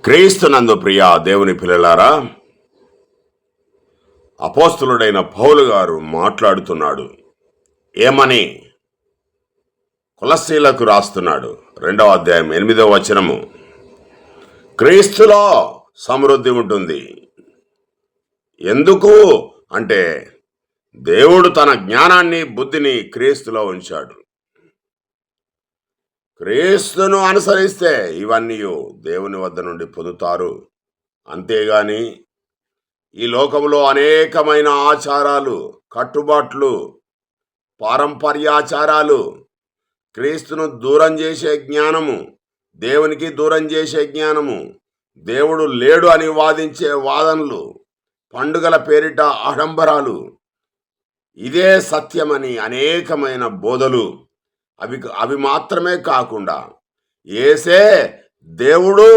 క్రీస్తునందు ప్రియ దేవుని పిల్లలారా, అపోస్తులుడైన పౌలు గారు మాట్లాడుతున్నాడు. ఏమని? కొలస్సీలకు రాస్తున్నాడు. 2వ అధ్యాయం 8వ వచనము. క్రీస్తులో సమృద్ధి ఉంటుంది. ఎందుకు అంటే దేవుడు తన జ్ఞానాన్ని, బుద్ధిని క్రీస్తులో ఉంచాడు. క్రీస్తును అనుసరిస్తే ఇవన్నీ దేవుని వద్ద నుండి పొందుతారు. అంతేగాని ఈ లోకంలో అనేకమైన ఆచారాలు, కట్టుబాట్లు, పారంపర్యాచారాలు, క్రీస్తును దూరం చేసే జ్ఞానము, దేవునికి దూరం చేసే జ్ఞానము, దేవుడు లేడు అని వాదించే వాదనలు, పండుగల పేరిట ఆడంబరాలు, ఇదే సత్యమని అనేకమైన బోధలు, అవి మాత్రమే కాకుండా యేసే దేవుడు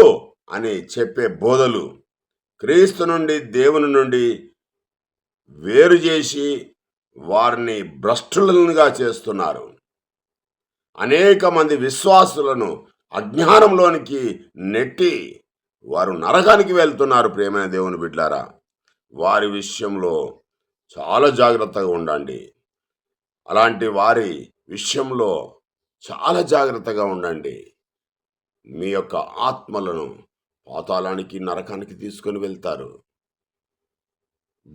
అని చెప్పే బోధలు క్రీస్తు నుండి, దేవుని నుండి వేరు చేసి వారిని భ్రష్టులుగా చేస్తున్నారు. అనేక మంది విశ్వాసులను అజ్ఞానంలోనికి నెట్టి వారు నరకానికి వెళ్తున్నారు. ప్రియమైన దేవుని బిడ్డలారా, వారి విషయంలో చాలా జాగ్రత్తగా ఉండండి. అలాంటి వారి విషయంలో చాలా జాగ్రత్తగా ఉండండి. మీ యొక్క ఆత్మలను పాతాళానికి, నరకానికి తీసుకొని వెళ్తారు.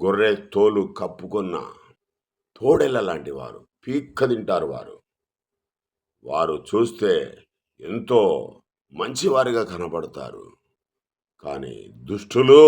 గొర్రె తోలు కప్పుకున్న తోడెళ్ళ లాంటి వారు, పీక్క తింటారు. వారు చూస్తే ఎంతో మంచివారిగా కనబడతారు, కానీ దుష్టులు